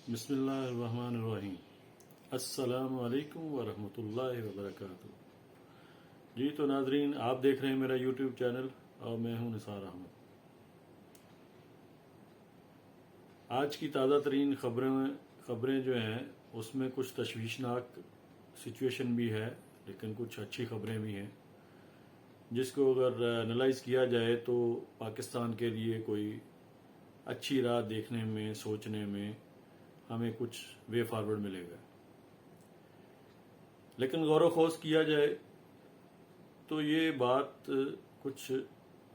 بسم اللہ الرحمن الرحیم۔ السلام علیکم ورحمۃ اللہ وبرکاتہ۔ جی تو ناظرین، آپ دیکھ رہے ہیں میرا یوٹیوب چینل اور میں ہوں نثار احمد۔ آج کی تازہ ترین خبریں جو ہیں اس میں کچھ تشویشناک سچویشن بھی ہے، لیکن کچھ اچھی خبریں بھی ہیں جس کو اگر انالائز کیا جائے تو پاکستان کے لیے کوئی اچھی راہ دیکھنے میں، سوچنے میں ہمیں کچھ وے فارورڈ ملے گا۔ لیکن غور و خوض کیا جائے تو یہ بات کچھ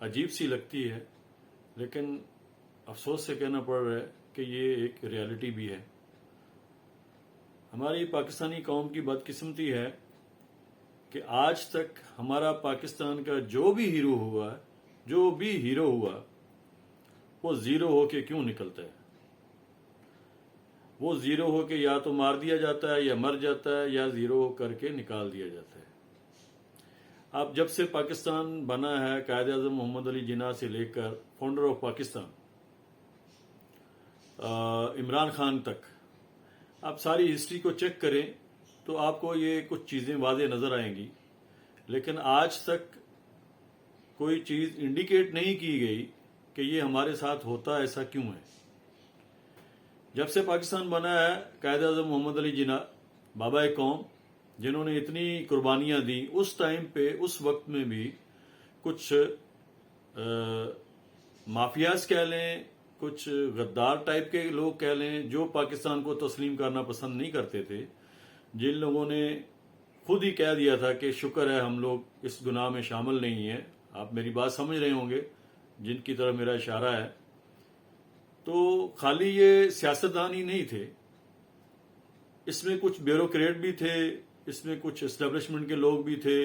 عجیب سی لگتی ہے، لیکن افسوس سے کہنا پڑ رہا ہے کہ یہ ایک ریالٹی بھی ہے۔ ہماری پاکستانی قوم کی بدقسمتی ہے کہ آج تک ہمارا پاکستان کا جو بھی ہیرو ہوا وہ زیرو ہو کے کیوں نکلتا ہے؟ وہ زیرو ہو کے یا تو مار دیا جاتا ہے یا مر جاتا ہے، یا زیرو کر کے نکال دیا جاتا ہے۔ اب جب سے پاکستان بنا ہے، قائد اعظم محمد علی جناح سے لے کر فاؤنڈر آف پاکستان عمران خان تک، آپ ساری ہسٹری کو چیک کریں تو آپ کو یہ کچھ چیزیں واضح نظر آئیں گی، لیکن آج تک کوئی چیز انڈیکیٹ نہیں کی گئی کہ یہ ہمارے ساتھ ہوتا ایسا کیوں ہے۔ جب سے پاکستان بنا ہے، قائد اعظم محمد علی جناح بابا قوم، جنہوں نے اتنی قربانیاں دی، اس ٹائم پہ اس وقت میں بھی کچھ مافیاز کہہ لیں، کچھ غدار ٹائپ کے لوگ کہہ لیں، جو پاکستان کو تسلیم کرنا پسند نہیں کرتے تھے، جن لوگوں نے خود ہی کہہ دیا تھا کہ شکر ہے ہم لوگ اس گناہ میں شامل نہیں ہیں۔ آپ میری بات سمجھ رہے ہوں گے جن کی طرف میرا اشارہ ہے۔ تو خالی یہ سیاستدان ہی نہیں تھے، اس میں کچھ بیوروکریٹ بھی تھے، اس میں کچھ اسٹیبلشمنٹ کے لوگ بھی تھے۔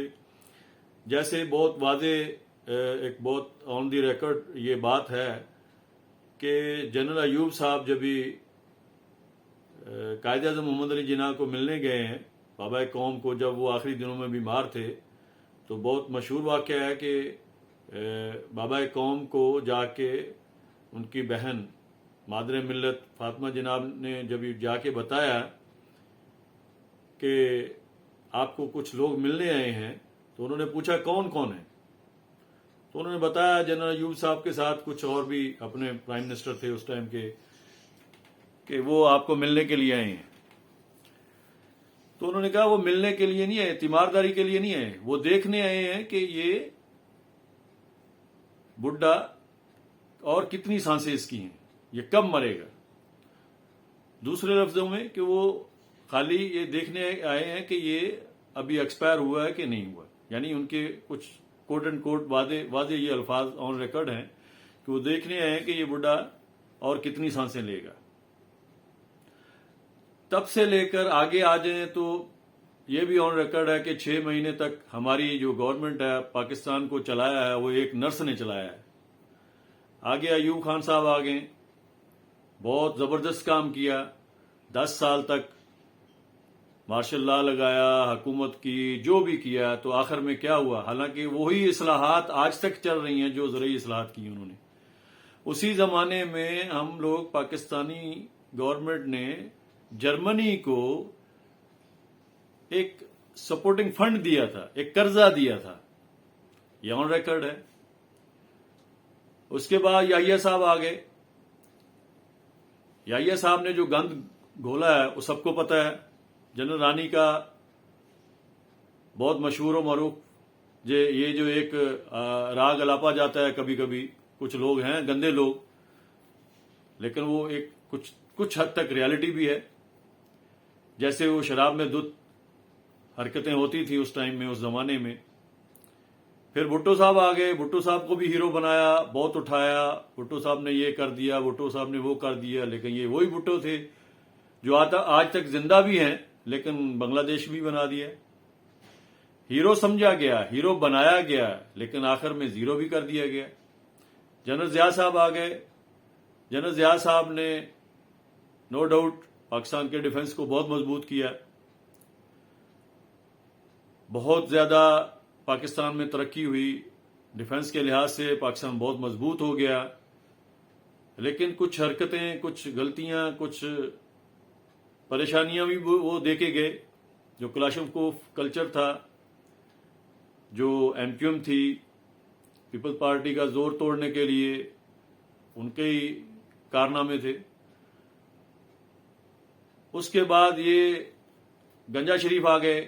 جیسے بہت واضح ایک بہت آن دی ریکارڈ یہ بات ہے کہ جنرل ایوب صاحب جب بھی قائد اعظم محمد علی جناح کو ملنے گئے ہیں، بابا قوم کو، جب وہ آخری دنوں میں بیمار تھے، تو بہت مشہور واقعہ ہے کہ بابا قوم کو جا کے ان کی بہن مادر ملت فاطمہ جناب نے جب جا کے بتایا کہ آپ کو کچھ لوگ ملنے آئے ہیں، تو انہوں نے پوچھا کون کون ہے، تو انہوں نے بتایا جنرل ایوب صاحب کے ساتھ کچھ اور بھی اپنے پرائم منسٹر تھے اس ٹائم کے، کہ وہ آپ کو ملنے کے لیے آئے ہیں۔ تو انہوں نے کہا وہ ملنے کے لیے نہیں آئے، تیمارداری کے لیے نہیں آئے، وہ دیکھنے آئے ہیں کہ یہ بڈھا اور کتنی سانسیں اس کی ہیں، یہ کب مرے گا۔ دوسرے لفظوں میں کہ وہ خالی یہ دیکھنے آئے ہیں کہ یہ ابھی ایکسپائر ہوا ہے کہ نہیں ہوا، یعنی ان کے کچھ کوٹ اینڈ کوٹ واضح یہ الفاظ آن ریکارڈ ہیں کہ وہ دیکھنے آئے ہیں کہ یہ بڈھا اور کتنی سانسیں لے گا۔ تب سے لے کر آگے آ جائیں تو یہ بھی آن ریکارڈ ہے کہ 6 مہینے تک ہماری جو گورنمنٹ ہے پاکستان کو چلایا ہے وہ ایک نرس نے چلایا ہے۔ آگے ایوب خان صاحب آگئے، بہت زبردست کام کیا، 10 سال تک مارشل لا لگایا، حکومت کی جو بھی کیا، تو آخر میں کیا ہوا؟ حالانکہ وہی اصلاحات آج تک چل رہی ہیں جو زرعی اصلاحات کی انہوں نے۔ اسی زمانے میں ہم لوگ پاکستانی گورنمنٹ نے جرمنی کو ایک سپورٹنگ فنڈ دیا تھا، ایک قرضہ دیا تھا، یہ آن ریکارڈ ہے۔ اس کے بعد یحییٰ صاحب آ گئے، یحییٰ صاحب نے جو گند گھولا ہے وہ سب کو پتہ ہے۔ جنرل رانی کا بہت مشہور و معروف یہ جو ایک راگ الاپا جاتا ہے، کبھی کبھی کچھ لوگ ہیں گندے لوگ، لیکن وہ ایک کچھ حد تک ریالٹی بھی ہے۔ جیسے وہ شراب میں دھت حرکتیں ہوتی تھی اس ٹائم میں، اس زمانے میں۔ پھر بھٹو صاحب آ گئے، بھٹو صاحب کو بھی ہیرو بنایا، بہت اٹھایا، بھٹو صاحب نے یہ کر دیا، بھٹو صاحب نے وہ کر دیا، لیکن یہ وہی بھٹو تھے جو آج تک زندہ بھی ہیں، لیکن بنگلہ دیش بھی بنا دیا۔ ہیرو سمجھا گیا، ہیرو بنایا گیا، لیکن آخر میں زیرو بھی کر دیا گیا۔ جنرل ضیاء صاحب آ گئے، جنرل ضیاء صاحب نے نو ڈاؤٹ پاکستان کے ڈیفنس کو بہت مضبوط کیا، بہت زیادہ پاکستان میں ترقی ہوئی، ڈیفنس کے لحاظ سے پاکستان بہت مضبوط ہو گیا، لیکن کچھ حرکتیں، کچھ غلطیاں، کچھ پریشانیاں بھی وہ دیکھے گئے. جو کلاشنکوف کلچر تھا, جو MQM تھی, پیپل پارٹی کا زور توڑنے کے لیے ان کے ہی کارنامے تھے. اس کے بعد یہ گنجا شریف آ گئے.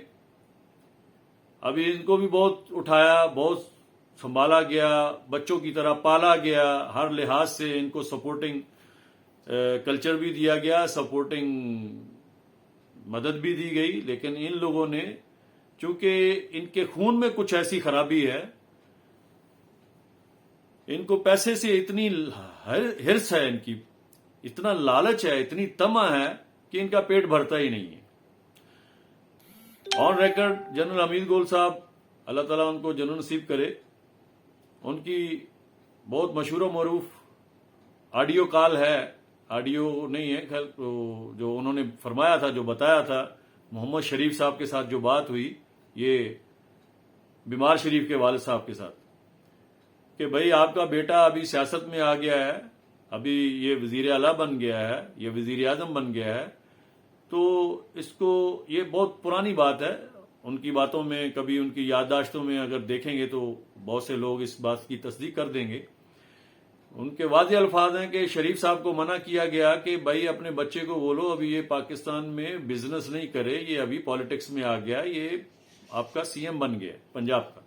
ابھی ان کو بھی بہت اٹھایا, بہت سنبھالا گیا, بچوں کی طرح پالا گیا. ہر لحاظ سے ان کو سپورٹنگ کلچر بھی دیا گیا, سپورٹنگ مدد بھی دی گئی. لیکن ان لوگوں نے, چونکہ ان کے خون میں کچھ ایسی خرابی ہے, ان کو پیسے سے اتنی ہرس ہے, ان کی اتنا لالچ ہے, اتنی طمع ہے کہ ان کا پیٹ بھرتا ہی نہیں ہے. آن ریکارڈ جنرل حمید گول صاحب, اللہ تعالیٰ ان کو جنت نصیب کرے, ان کی بہت مشہور و معروف آڈیو کال ہے, آڈیو نہیں ہے خیر, جو انہوں نے فرمایا تھا, جو بتایا تھا محمد شریف صاحب کے ساتھ جو بات ہوئی, یہ بیمار شریف کے والد صاحب کے ساتھ, کہ بھئی آپ کا بیٹا ابھی سیاست میں آ گیا ہے, ابھی یہ وزیر اعلیٰ بن گیا ہے, یہ وزیر اعظم بن گیا ہے, تو اس کو, یہ بہت پرانی بات ہے, ان کی باتوں میں کبھی ان کی یادداشتوں میں اگر دیکھیں گے تو بہت سے لوگ اس بات کی تصدیق کر دیں گے. ان کے واضح الفاظ ہیں کہ شریف صاحب کو منع کیا گیا کہ بھائی اپنے بچے کو بولو ابھی یہ پاکستان میں بزنس نہیں کرے, یہ ابھی پالیٹکس میں آ گیا, یہ آپ کا CM بن گیا پنجاب کا.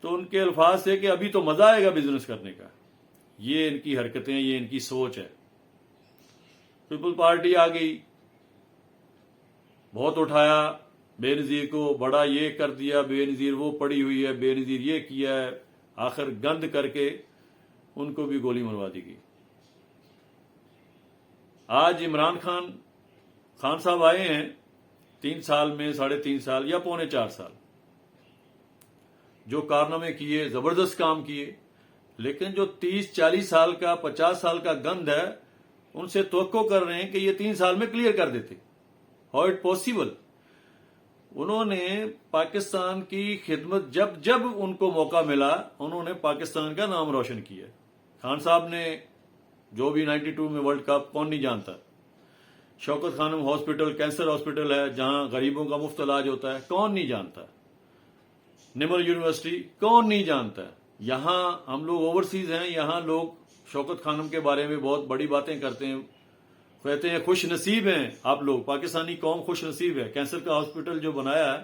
تو ان کے الفاظ تھے کہ ابھی تو مزہ آئے گا بزنس کرنے کا. یہ ان کی حرکتیں, یہ ان کی سوچ ہے. پیپل پارٹی آ گئی, بہت اٹھایا, بے نظیر کو بڑا یہ کر دیا, بے نظیر وہ پڑی ہوئی ہے, بے نظیر یہ کیا ہے, آخر گند کر کے ان کو بھی گولی مروا دی گئی. آج عمران خان صاحب آئے ہیں 3 سال میں, 3.5 سال یا 3.25 سال, جو کارنامے کیے, زبردست کام کیے, لیکن جو 30-40 سال کا 50 سال کا گند ہے, ان سے توقع کر رہے ہیں کہ یہ 3 سال میں کلیئر کر دیتے. How it possible. انہوں نے پاکستان کی خدمت, جب ان کو موقع ملا انہوں نے پاکستان کا نام روشن کیا. خان صاحب نے جو بھی 92 میں ورلڈ کپ, کون نہیں جانتا. شوکت خانم ہاسپٹل, کینسر ہاسپٹل ہے جہاں غریبوں کا مفت علاج ہوتا ہے, کون نہیں جانتا. نمل یونیورسٹی, کون نہیں جانتا. یہاں ہم لوگ اوورسیز ہیں, یہاں لوگ شوکت خانم کے بارے میں بہت بڑی باتیں کرتے ہیں, کہتے ہیں خوش نصیب ہیں آپ لوگ, پاکستانی قوم خوش نصیب ہے. کینسر کا ہاسپٹل جو بنایا ہے,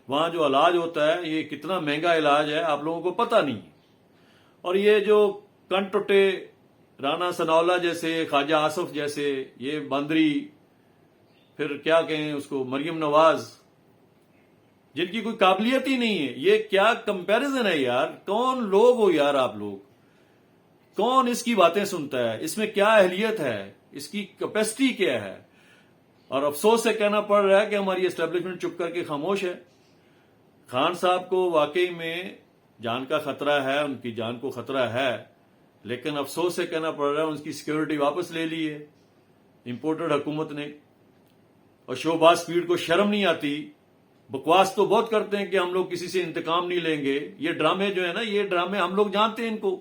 وہاں جو علاج ہوتا ہے یہ کتنا مہنگا علاج ہے, آپ لوگوں کو پتہ نہیں. اور یہ جو کنٹوٹے رانا ثناءاللہ جیسے, خواجہ آصف جیسے, یہ باندری, پھر کیا کہیں اس کو, مریم نواز, جن کی کوئی قابلیت ہی نہیں ہے. یہ کیا کمپیریزن ہے یار, کون لوگ ہو یار آپ لوگ, کون اس کی باتیں سنتا ہے, اس میں کیا اہلیت ہے, اس کی کیپیسٹی کیا ہے. اور افسوس سے کہنا پڑ رہا ہے کہ ہماری اسٹیبلشمنٹ چپ کر کے خاموش ہے. خان صاحب کو واقعی میں جان کا خطرہ ہے, ان کی جان کو خطرہ ہے, لیکن افسوس سے کہنا پڑ رہا ہے ان کی سیکیورٹی واپس لے لی ہے امپورٹڈ حکومت نے. اور شہباز سپیڈ کو شرم نہیں آتی, بکواس تو بہت کرتے ہیں کہ ہم لوگ کسی سے انتقام نہیں لیں گے. یہ ڈرامے جو ہے نا, یہ ڈرامے ہم لوگ جانتے ہیں ان کو,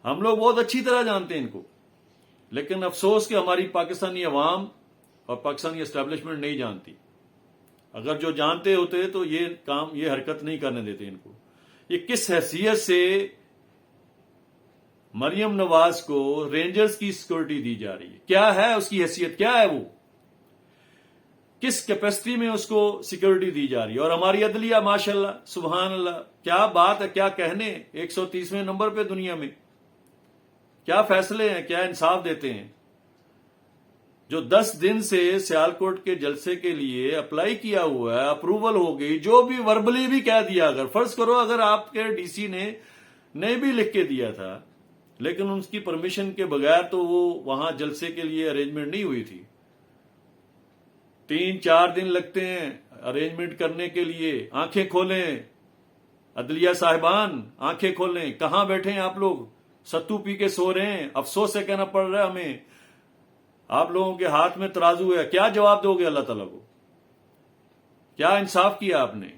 ہم لوگ بہت اچھی طرح جانتے ہیں ان کو. لیکن افسوس کہ ہماری پاکستانی عوام اور پاکستانی اسٹیبلشمنٹ نہیں جانتی. اگر جو جانتے ہوتے تو یہ کام, یہ حرکت نہیں کرنے دیتے ان کو. یہ کس حیثیت سے مریم نواز کو رینجرز کی سیکورٹی دی جا رہی ہے, کیا ہے اس کی حیثیت, کیا ہے وہ, کس کیپیسٹی میں اس کو سیکورٹی دی جا رہی ہے. اور ہماری عدلیہ ماشاءاللہ سبحان اللہ, کیا بات ہے, کیا کہنے, 130ویں نمبر پہ دنیا میں, کیا فیصلے ہیں, کیا انصاف دیتے ہیں. جو 10 دن سے سیالکوٹ کے جلسے کے لیے اپلائی کیا ہوا ہے, اپروول ہو گئی, جو بھی وربلی بھی کہہ دیا, اگر فرض کرو اگر آپ کے DC نے بھی لکھ کے دیا تھا, لیکن ان کی پرمیشن کے بغیر تو وہ وہاں جلسے کے لیے ارینجمنٹ نہیں ہوئی تھی. 3-4 دن لگتے ہیں ارینجمنٹ کرنے کے لیے. آنکھیں کھولیں عدلیہ صاحبان, آنکھیں کھولیں, کہاں بیٹھے ہیں آپ لوگ, ستو پی کے سو رہے ہیں. افسوس سے کہنا پڑ رہا ہے ہمیں, آپ لوگوں کے ہاتھ میں ترازو ہے, کیا جواب دو گے اللہ تعالیٰ کو, کیا انصاف کیا آپ نے.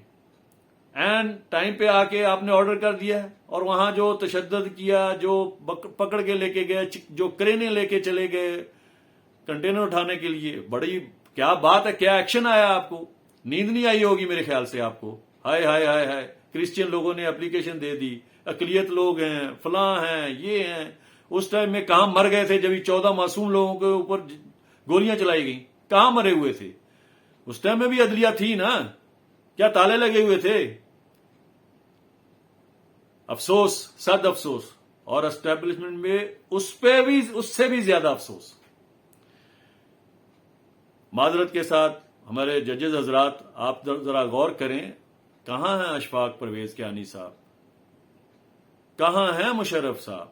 اینڈ ٹائم پہ آ کے آپ نے آرڈر کر دیا, اور وہاں جو تشدد کیا, جو پکڑ کے لے کے گئے, جو کرینے لے کے چلے گئے, کنٹینر اٹھانے کے لیے. بڑی کیا بات ہے, کیا ایکشن آیا آپ کو, نیند نہیں آئی ہوگی میرے خیال سے آپ کو. ہائے ہائے ہائے ہائے, کرسچین لوگوں نے اپلیکیشن دے دی, اقلیت لوگ ہیں, فلاں ہیں, یہ ہیں. اس ٹائم میں کہاں مر گئے تھے جب 14 معصوم لوگوں کے اوپر گولیاں چلائی گئیں؟ کہاں مرے ہوئے تھے؟ اس ٹائم میں بھی عدلیہ تھی نا, کیا تالے لگے ہوئے تھے؟ افسوس, صد افسوس. اور اسٹیبلشمنٹ میں اس سے بھی زیادہ افسوس. معذرت کے ساتھ ہمارے ججز حضرات, آپ ذرا غور کریں, کہاں ہیں اشفاق پرویز کیانی صاحب, کہاں ہیں مشرف صاحب,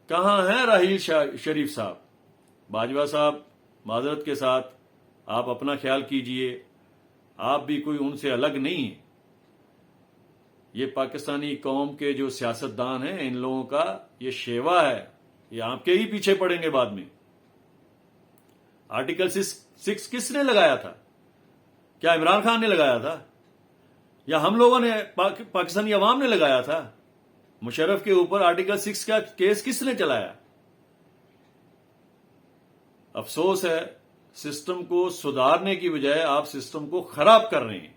کہاں ہیں راحیل شریف صاحب؟ باجوہ صاحب, معذرت کے ساتھ آپ اپنا خیال کیجئے, آپ بھی کوئی ان سے الگ نہیں ہیں. یہ پاکستانی قوم کے جو سیاستدان ہیں, ان لوگوں کا یہ شیوا ہے, یہ آپ کے ہی پیچھے پڑیں گے بعد میں. آرٹیکل 6 کس نے لگایا تھا؟ کیا عمران خان نے لگایا تھا یا ہم لوگوں نے, پاکستانی عوام نے لگایا تھا؟ مشرف کے اوپر آرٹیکل 6 کا کیس کس نے چلایا؟ افسوس ہے, سسٹم کو سدھارنے کی بجائے آپ سسٹم کو خراب کر رہے ہیں.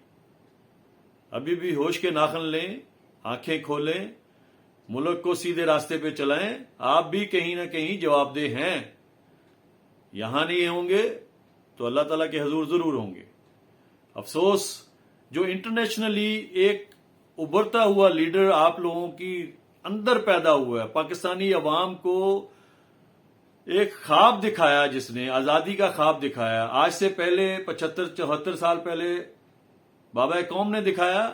ابھی بھی ہوش کے ناخن لیں, آنکھیں کھولیں, ملک کو سیدھے راستے پہ چلائیں. آپ بھی کہیں نہ کہیں جواب دہ ہیں. یہاں نہیں ہوں گے تو اللہ تعالیٰ کے حضور ضرور ہوں گے. افسوس, جو انٹرنیشنلی ایک ابھرتا ہوا لیڈر آپ لوگوں کی اندر پیدا ہوا ہے, پاکستانی عوام کو ایک خواب دکھایا, جس نے آزادی کا خواب دکھایا. آج سے پہلے 75-74 سال پہلے بابا قوم نے دکھایا,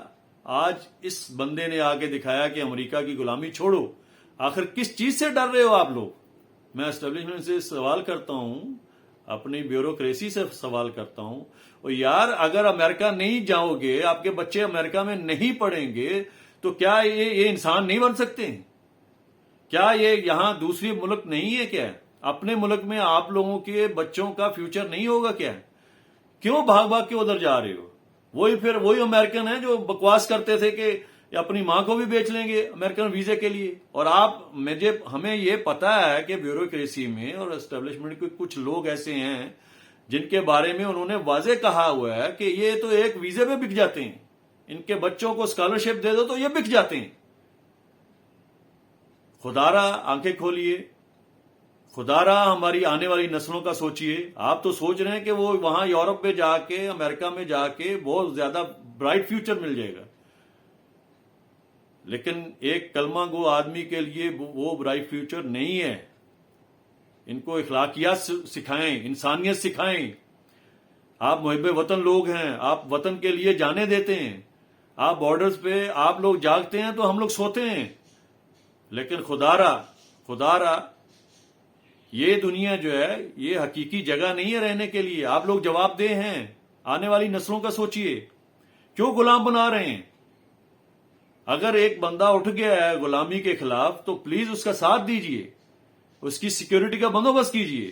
آج اس بندے نے آگے دکھایا کہ امریکہ کی غلامی چھوڑو. آخر کس چیز سے ڈر رہے ہو آپ لوگ؟ میں اسٹیبلشمنٹ سے سوال کرتا ہوں, اپنی بیوروکریسی سے سوال کرتا ہوں, اور یار اگر امریکہ نہیں جاؤ گے, آپ کے بچے امریکہ میں نہیں پڑھیں گے, تو کیا یہ انسان نہیں بن سکتے ہیں؟ کیا یہ یہاں دوسری ملک نہیں ہے کیا؟ اپنے ملک میں آپ لوگوں کے بچوں کا فیوچر نہیں ہوگا کیا؟ کیوں بھاگ بھاگ کے ادھر جا رہے ہو؟ وہی امریکن ہیں جو بکواس کرتے تھے کہ اپنی ماں کو بھی بیچ لیں گے امریکن ویزے کے لیے. اور ہمیں یہ پتا ہے کہ بیوروکریسی میں اور اسٹیبلشمنٹ کے کچھ لوگ ایسے ہیں جن کے بارے میں انہوں نے واضح کہا ہوا ہے کہ یہ تو ایک ویزے پہ بک جاتے ہیں, ان کے بچوں کو اسکالرشپ دے دو تو یہ بک جاتے ہیں. خدارا آنکھیں کھولیے, خدارا ہماری آنے والی نسلوں کا سوچئے. آپ تو سوچ رہے ہیں کہ وہ وہاں یورپ میں جا کے, امریکہ میں جا کے بہت زیادہ برائٹ فیوچر مل جائے گا, لیکن ایک کلمہ گو آدمی کے لیے وہ برائٹ فیوچر نہیں ہے. ان کو اخلاقیات سکھائیں, انسانیت سکھائیں. آپ محب وطن لوگ ہیں, آپ وطن کے لیے جانے دیتے ہیں. آپ بارڈرز پہ آپ لوگ جاگتے ہیں تو ہم لوگ سوتے ہیں. لیکن خدارا یہ دنیا جو ہے یہ حقیقی جگہ نہیں ہے رہنے کے لیے. آپ لوگ جواب دہ ہیں. آنے والی نسلوں کا سوچئے, کیوں غلام بنا رہے ہیں؟ اگر ایک بندہ اٹھ گیا ہے غلامی کے خلاف تو پلیز اس کا ساتھ دیجئے, اس کی سیکیورٹی کا بندوبست کیجئے.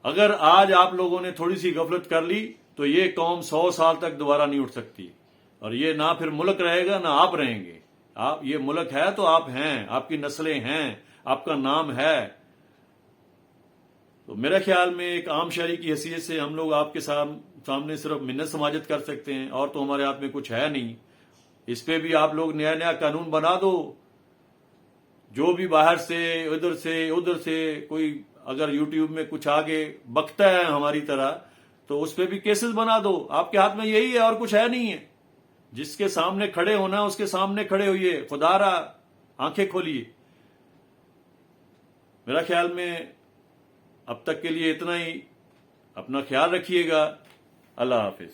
اگر آج آپ لوگوں نے تھوڑی سی غفلت کر لی تو یہ قوم 100 سال تک دوبارہ نہیں اٹھ سکتی, اور یہ نہ پھر ملک رہے گا نہ آپ رہیں گے. یہ ملک ہے تو آپ ہیں, آپ کی نسلیں ہیں, آپ کا نام ہے. تو میرے خیال میں ایک عام شہری کی حیثیت سے ہم لوگ آپ کے سامنے صرف منت سماجت کر سکتے ہیں, اور تو ہمارے ہاتھ میں کچھ ہے نہیں. اس پہ بھی آپ لوگ نیا قانون بنا دو. جو بھی باہر سے ادھر سے کوئی اگر یوٹیوب میں کچھ آگے بکتا ہے ہماری طرح, تو اس پہ بھی کیسز بنا دو. آپ کے ہاتھ میں یہی ہے اور کچھ ہے نہیں ہے. جس کے سامنے کھڑے ہونا اس کے سامنے کھڑے ہوئیے. خدارا آنکھیں کھولیے. میرا خیال میں اب تک کے لیے اتنا ہی. اپنا خیال رکھیے گا. اللہ حافظ.